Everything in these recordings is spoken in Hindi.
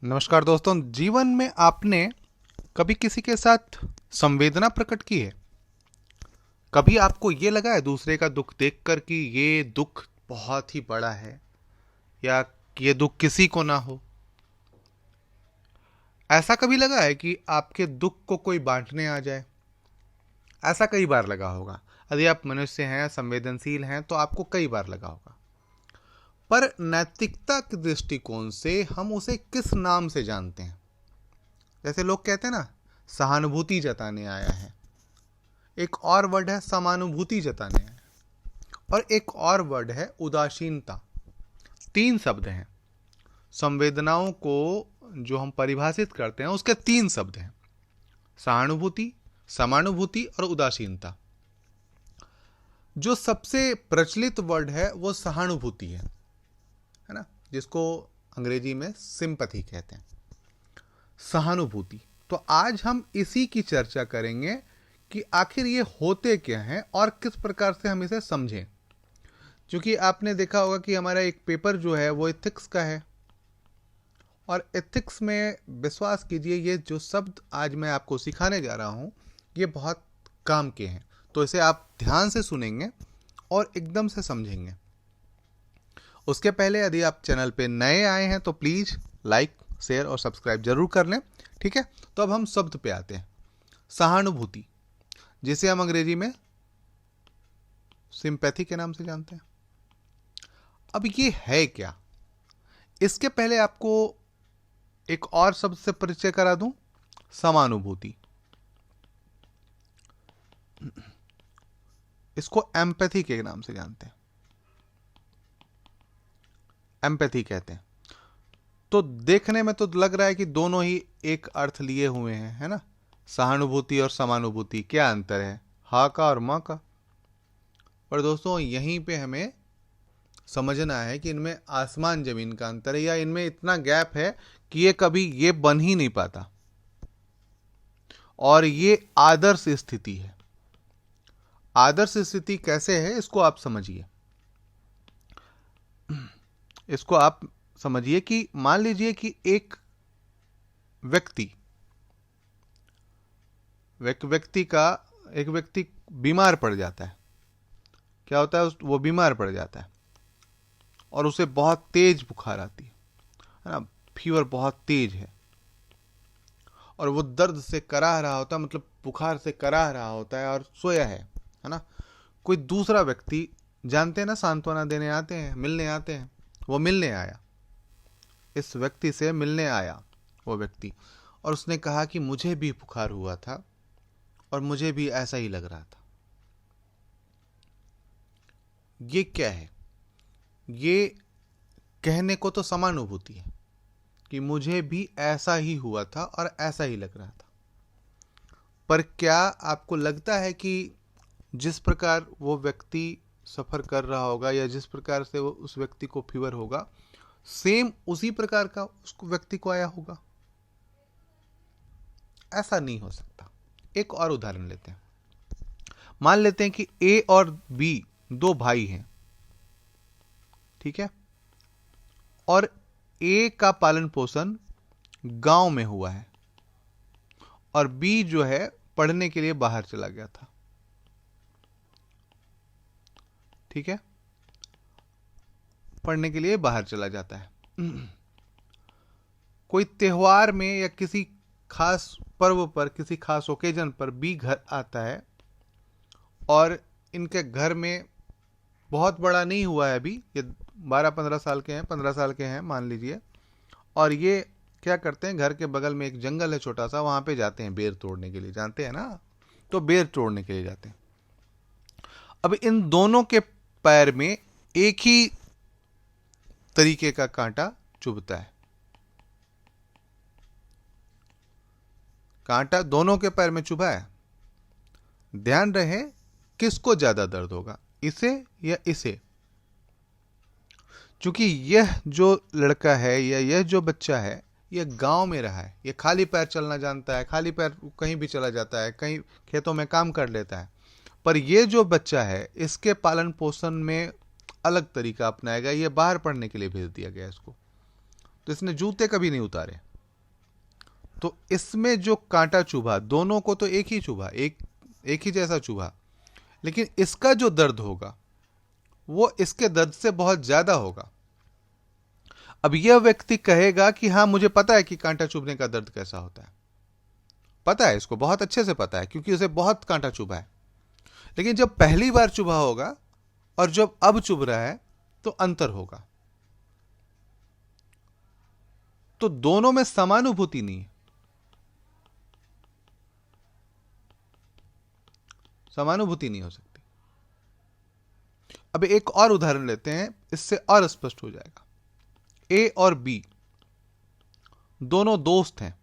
नमस्कार दोस्तों। जीवन में आपने कभी किसी के साथ संवेदना प्रकट की है? कभी आपको ये लगा है दूसरे का दुख देखकर कि ये दुख बहुत ही बड़ा है, या ये दुख किसी को ना हो? ऐसा कभी लगा है कि आपके दुख को कोई बांटने आ जाए? ऐसा कई बार लगा होगा। यदि आप मनुष्य हैं, संवेदनशील हैं, तो आपको कई बार लगा होगा। पर नैतिकता के दृष्टिकोण से हम उसे किस नाम से जानते हैं? जैसे लोग कहते हैं ना, सहानुभूति जताने आया है। एक और वर्ड है समानुभूति जताने है, और एक और वर्ड है उदासीनता। तीन शब्द हैं। संवेदनाओं को जो हम परिभाषित करते हैं उसके तीन शब्द हैं: सहानुभूति, समानुभूति और उदासीनता। जो सबसे प्रचलित वर्ड है वो सहानुभूति है ना, जिसको अंग्रेजी में सिंपैथी कहते हैं, सहानुभूति। तो आज हम इसी की चर्चा करेंगे कि आखिर ये होते क्या हैं और किस प्रकार से हम इसे समझें। क्योंकि आपने देखा होगा कि हमारा एक पेपर जो है वो एथिक्स का है, और एथिक्स में विश्वास कीजिए, ये जो शब्द आज मैं आपको सिखाने जा रहा हूँ ये बहुत काम के हैं। तो इसे आप ध्यान से सुनेंगे और एकदम से समझेंगे। उसके पहले यदि आप चैनल पे नए आए हैं तो प्लीज़ लाइक, शेयर और सब्सक्राइब जरूर कर लें। ठीक है, तो अब हम शब्द पे आते हैं। सहानुभूति, जिसे हम अंग्रेजी में सिंपैथी के नाम से जानते हैं। अब ये है क्या? इसके पहले आपको एक और शब्द से परिचय करा दूं, समानुभूति। इसको एम्पैथी के नाम से जानते हैं, एम्पैथी कहते हैं। तो देखने में तो लग रहा है कि दोनों ही एक अर्थ लिए हुए हैं, है ना। सहानुभूति और समानुभूति, क्या अंतर है? हा का और माँ का। पर दोस्तों यहीं पे हमें समझना है कि इनमें आसमान जमीन का अंतर है, या इनमें इतना गैप है कि ये कभी ये बन ही नहीं पाता। और ये आदर्श स्थिति है। आदर्श स्थिति कैसे है इसको आप समझिए। इसको आप समझिए कि मान लीजिए कि एक व्यक्ति एक व्यक्ति बीमार पड़ जाता है। क्या होता है? वो बीमार पड़ जाता है और उसे बहुत तेज बुखार आती है ना, फीवर बहुत तेज है, और वो दर्द से कराह रहा होता है, मतलब बुखार से कराह रहा होता है और सोया है ना। कोई दूसरा व्यक्ति, जानते हैं ना, सांत्वना देने आते हैं, मिलने आते हैं। वो मिलने आया, इस व्यक्ति से मिलने आया वो व्यक्ति, और उसने कहा कि मुझे भी बुखार हुआ था और मुझे भी ऐसा ही लग रहा था। ये क्या है? ये कहने को तो समानुभूति है कि मुझे भी ऐसा ही हुआ था और ऐसा ही लग रहा था। पर क्या आपको लगता है कि जिस प्रकार वो व्यक्ति सफ़र कर रहा होगा, या जिस प्रकार से वो उस व्यक्ति को फीवर होगा, सेम उसी प्रकार का उसको व्यक्ति को आया होगा? ऐसा नहीं हो सकता। एक और उदाहरण लेते हैं। मान लेते हैं कि ए और बी दो भाई हैं, ठीक है, और ए का पालन पोषण गांव में हुआ है, और बी जो है पढ़ने के लिए बाहर चला गया था। ठीक है, पढ़ने के लिए बाहर चला जाता है। कोई त्योहार में या किसी खास पर्व पर, किसी खास ओकेजन पर बी घर आता है, और इनके घर में बहुत बड़ा नहीं हुआ है अभी, ये 12-15 साल के हैं, 15 साल के हैं मान लीजिए, और ये क्या करते हैं, घर के बगल में एक जंगल है छोटा सा, वहां पे जाते हैं बेर तोड़ने के लिए, जानते हैं ना, तो बेर तोड़ने के लिए जाते हैं। अब इन दोनों के पैर में एक ही तरीके का कांटा चुभता है। कांटा दोनों के पैर में चुभा है। ध्यान रहे, किसको ज्यादा दर्द होगा, इसे या इसे? क्योंकि यह जो लड़का है या यह जो बच्चा है, यह गांव में रहा है, यह खाली पैर चलना जानता है, खाली पैर कहीं भी चला जाता है, कहीं खेतों में काम कर लेता है। पर यह जो बच्चा है, इसके पालन पोषण में अलग तरीका अपनाएगा। यह बाहर पढ़ने के लिए भेज दिया गया इसको, तो इसने जूते कभी नहीं उतारे, तो इसमें जो कांटा चुभा, दोनों को तो एक ही चुभा, एक ही जैसा चुभा, लेकिन इसका जो दर्द होगा वो इसके दर्द से बहुत ज्यादा होगा। अब यह व्यक्ति कहेगा कि हाँ मुझे पता है कि कांटा चुभने का दर्द कैसा होता है, पता है, इसको बहुत अच्छे से पता है क्योंकि उसे बहुत कांटा चुभा है। लेकिन जब पहली बार चुभा होगा और जब अब चुभ रहा है तो अंतर होगा। तो दोनों में समानुभूति नहीं है, समानुभूति नहीं हो सकती। अब एक और उदाहरण लेते हैं, इससे और स्पष्ट हो जाएगा। ए और बी दोनों दोस्त हैं,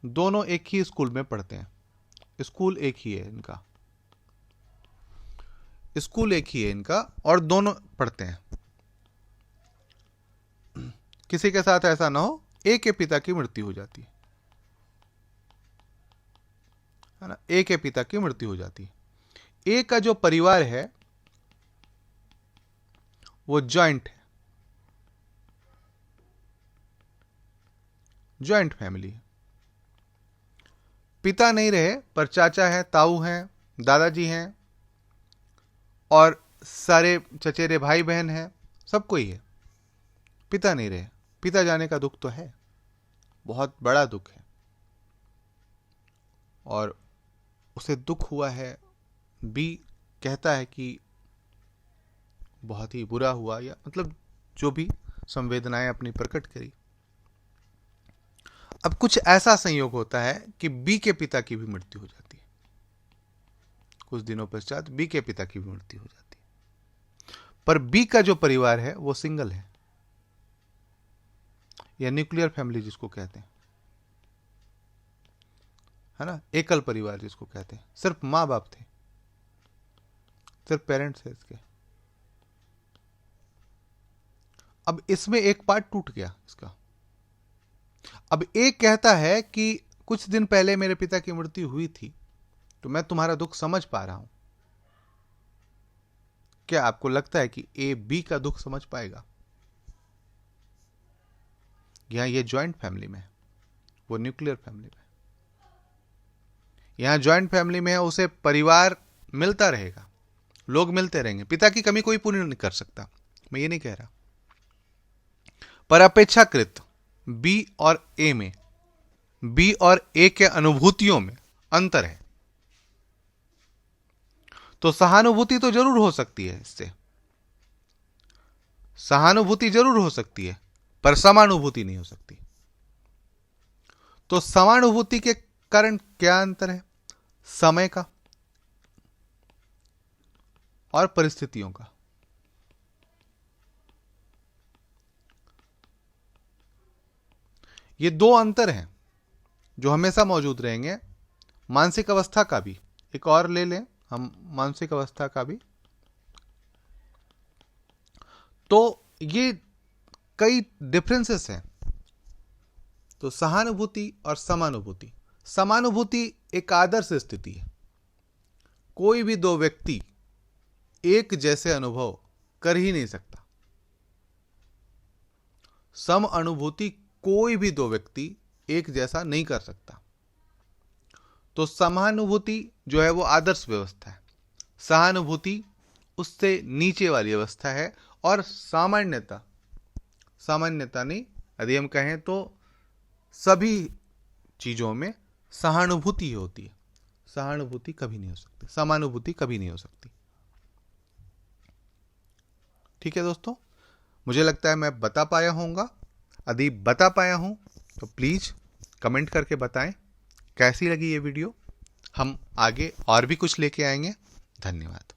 दोनों एक ही स्कूल में पढ़ते हैं, स्कूल एक ही है इनका, स्कूल एक ही है इनका और दोनों पढ़ते हैं। किसी के साथ ऐसा ना हो ए के पिता की मृत्यु हो जाती है ना, ए के पिता की मृत्यु हो जाती है। ए का जो परिवार है वो जॉइंट है, जॉइंट फैमिली है। पिता नहीं रहे पर चाचा है, ताऊ हैं, दादाजी हैं और सारे चचेरे भाई बहन हैं, सब कोई है। पिता नहीं रहे, पिता जाने का दुख तो है, बहुत बड़ा दुख है और उसे दुख हुआ है। बी कहता है कि बहुत ही बुरा हुआ, या मतलब जो भी संवेदनाएं अपनी प्रकट करी। अब कुछ ऐसा संयोग होता है कि बी के पिता की भी मृत्यु हो जाती है, कुछ दिनों पश्चात बी के पिता की भी मृत्यु हो जाती है। पर बी का जो परिवार है वो सिंगल है, या न्यूक्लियर फैमिली जिसको कहते हैं, है ना, एकल परिवार जिसको कहते हैं। सिर्फ मां बाप थे, सिर्फ पेरेंट्स है इसके। अब इसमें एक पार्ट टूट गया इसका। अब एक कहता है कि कुछ दिन पहले मेरे पिता की मृत्यु हुई थी तो मैं तुम्हारा दुख समझ पा रहा हूं। क्या आपको लगता है कि ए बी का दुख समझ पाएगा? यहां ये जॉइंट फैमिली में है, वो न्यूक्लियर फैमिली में। यहां जॉइंट फैमिली में है, उसे परिवार मिलता रहेगा, लोग मिलते रहेंगे, पिता की कमी कोई पूरी नहीं कर सकता, मैं ये नहीं कह रहा। पर अपेक्षाकृत बी और ए में, बी और ए के अनुभूतियों में अंतर है। तो सहानुभूति तो जरूर हो सकती है, इससे सहानुभूति जरूर हो सकती है पर समानुभूति नहीं हो सकती। तो समानुभूति के कारण क्या अंतर है? समय का और परिस्थितियों का। ये दो अंतर हैं जो हमेशा मौजूद रहेंगे। मानसिक अवस्था का भी एक और ले लें हम, मानसिक अवस्था का भी। तो ये कई डिफरेंसेस हैं। तो सहानुभूति और समानुभूति। समानुभूति एक आदर्श स्थिति है, कोई भी दो व्यक्ति एक जैसे अनुभव कर ही नहीं सकता। सम अनुभूति कोई भी दो व्यक्ति एक जैसा नहीं कर सकता। तो समानुभूति जो है वो आदर्श व्यवस्था है, सहानुभूति उससे नीचे वाली अवस्था है। और सामान्यता, सामान्यता नहीं, यदि हम कहें तो सभी चीजों में सहानुभूति होती है, सहानुभूति कभी नहीं हो सकती, समानुभूति कभी नहीं हो सकती। ठीक है दोस्तों, मुझे लगता है मैं बता पाया होऊंगा। यदि बता पाया हूं तो प्लीज कमेंट करके बताएं कैसी लगी ये वीडियो। हम आगे और भी कुछ लेके आएंगे। धन्यवाद।